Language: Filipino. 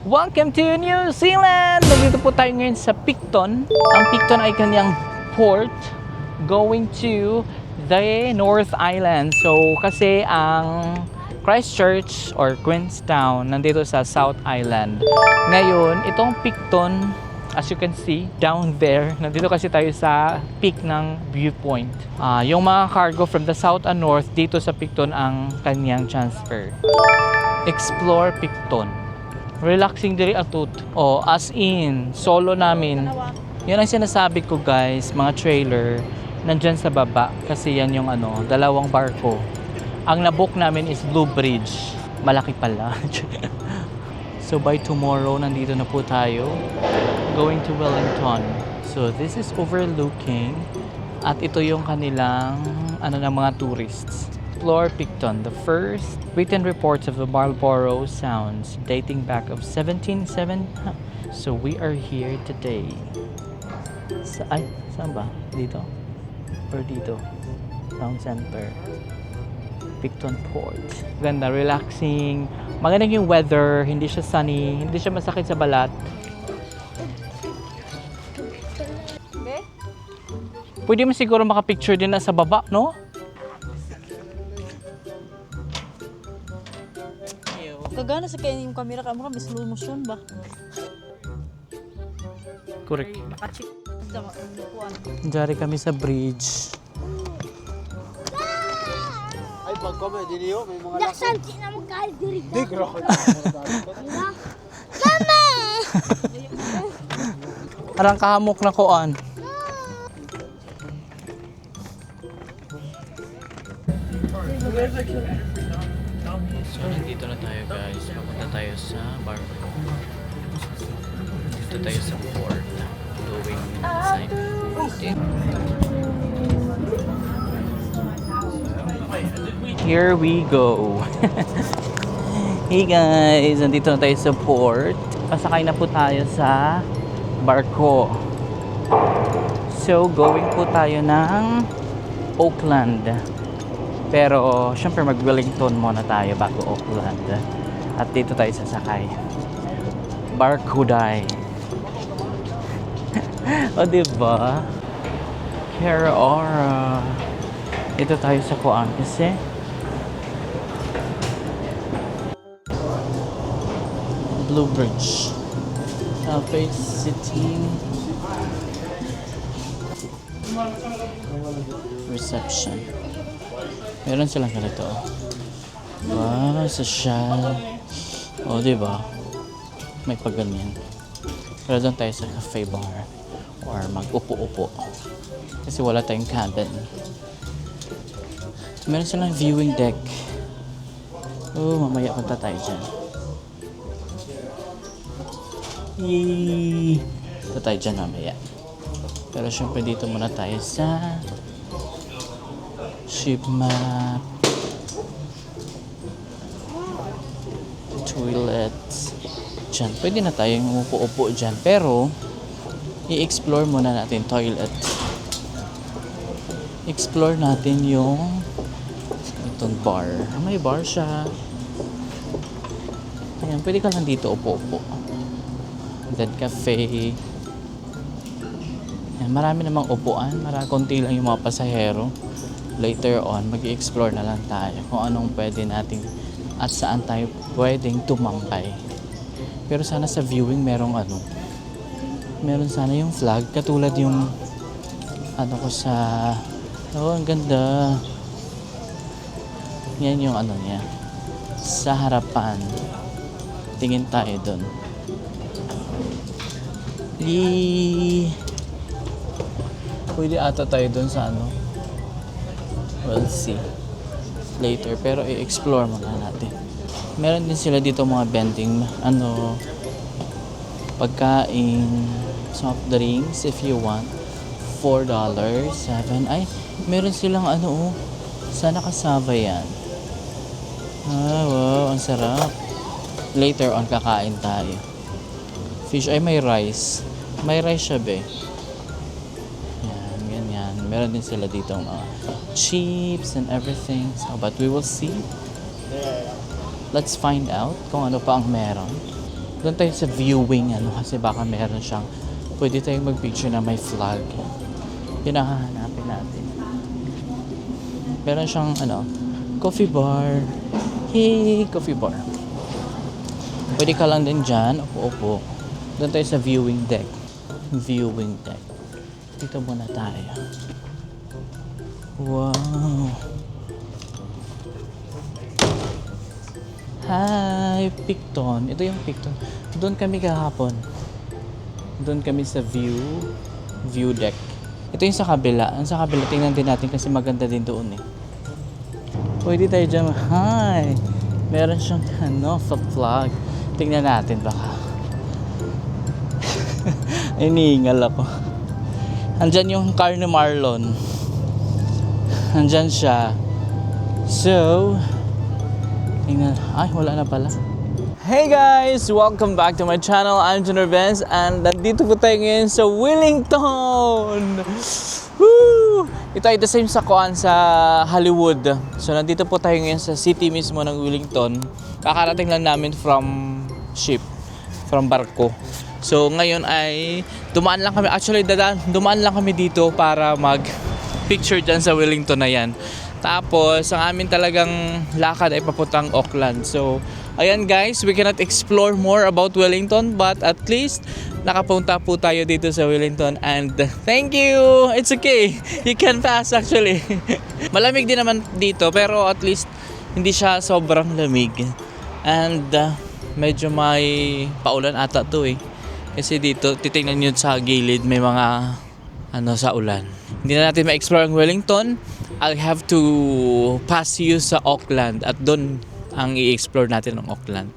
Welcome to New Zealand! Nandito po tayo ngayon sa Picton. Ang Picton ay kanyang port going to the North Island. So, kasi ang Christchurch or Queenstown nandito sa South Island. Ngayon, itong Picton, as you can see, down there, nandito kasi tayo sa peak ng viewpoint. Yung mga cargo from the South and North, dito sa Picton ang kanyang transfer. Explore Picton. Relaxing diri atut. Oh, as in, solo namin. Yan ang sinasabi ko guys, mga trailer, nandyan sa baba. Kasi yan yung dalawang barko. Ang nabook namin is Blue Bridge. Malaki pala. So by tomorrow, nandito na po tayo. Going to Wellington. So this is overlooking. At ito yung kanilang, ng mga tourists. Explore Picton, the first written reports of the Marlborough Sounds dating back of 1770. So we are here today. Saan ba? Dito? Or dito? Town Center. Picton Port. Ganda, relaxing. Magandang yung weather, hindi siya sunny, hindi siya masakit sa balat. Pwede mo siguro makapicture din na sa baba, no? Kagana sa kanya yung camera ka mo may slow motion ba? Correct. Makachik. Diyan kami sa bridge. Ay, pag kami, diniyo, may mga Naksanti na magkahal diri. Di, grabe. Parang kahamok na kuan. So, nandito na tayo guys. Papunta tayo sa barko. Dito tayo sa port. Going inside. Here we go. Hey guys, nandito na tayo sa port. Pasakay na po tayo sa barko. So, going po tayo ng Auckland. Pero, syempre mag-Wellington muna tayo bago Auckland. At dito tayo sasakay. Barcodai. O, diba? Kera-ora. Dito tayo sa kuan kasi. Blue Bridge. Southwest City. Reception. Meron silang ganito. Wow, social. O, diba? May pagganyan. Pero doon tayo sa cafe bar. Or mag-upo-upo. Kasi wala tayong cabin. Meron silang viewing deck. Oh, mamaya punta tayo dyan. Yay! Punta tayo dyan mamaya. Pero syempre dito muna tayo sa ship map, toilets. Diyan, pwede na tayong umupo-upo dyan. Pero, i-explore muna natin toilet. Explore natin yung itong bar. May bar siya. Ayan, pwede ka lang dito upo-upo. Then, cafe. Ayan, marami namang upuan. Konti lang yung mga pasahero. Later on, mag-i-explore na lang tayo kung anong pwede nating at saan tayo pwedeng tumambay. Pero sana sa viewing merong meron sana yung flag katulad yung ko sa ang ganda. Yan yung niya sa harapan. Tingin tayo dun. Pwede ata tayo dun sa we'll see later, pero i-explore muna natin. Meron din sila dito mga vending pagkain, soft drinks if you want. $4, 7. Ay, meron silang sana kasava yan. Wow, ang sarap. Later on kakain tayo. Fish ay may rice. May rice siya be. Meron din sila dito mga chips and everything. So, but we will see. Let's find out kung ano pa ang meron. Doon tayo sa viewing kasi baka meron siyang pwede tayong mag-picture na may flag. Yun ang hahanapin natin. Meron siyang coffee bar. Hey, coffee bar. Pwede ka lang din dyan, upo-upo. Doon tayo sa viewing deck. Viewing deck. Dito muna tayo. Wow. Hi, Picton. Ito yung Picton. Doon kami kahapon. Doon kami sa view deck. Ito yung sa kabila. Ang sa kabila, tingnan din natin kasi maganda din doon eh. Pwede tayo dyan. Hi! Meron siyang flag. Tingnan natin baka. Iniingal ako. Andyan yung car ni Marlon. Andyan siya. So, tingnan. Ay, wala na pala. Hey guys! Welcome back to my channel. I'm Junor Benz and nandito po tayo ngayon sa Wellington! Woo! Ito ay the same sa Hollywood. So nandito po tayo ngayon sa city mismo ng Wellington. Kakarating lang namin from barko. So ngayon ay dumaan lang kami dito para mag-picture dyan sa Wellington na yan. Tapos ang amin talagang lakad ay papuntang Auckland. So ayan guys, we cannot explore more about Wellington but at least nakapunta po tayo dito sa Wellington and thank you! It's okay, you can pass actually. Malamig din naman dito pero at least hindi siya sobrang lamig. And medyo may paulan ata to eh. Kasi dito, titingnan nyo sa gilid may mga sa ulan. Hindi na natin ma-explore ang Wellington. I'll have to pass you sa Auckland at doon ang i-explore natin ng Auckland.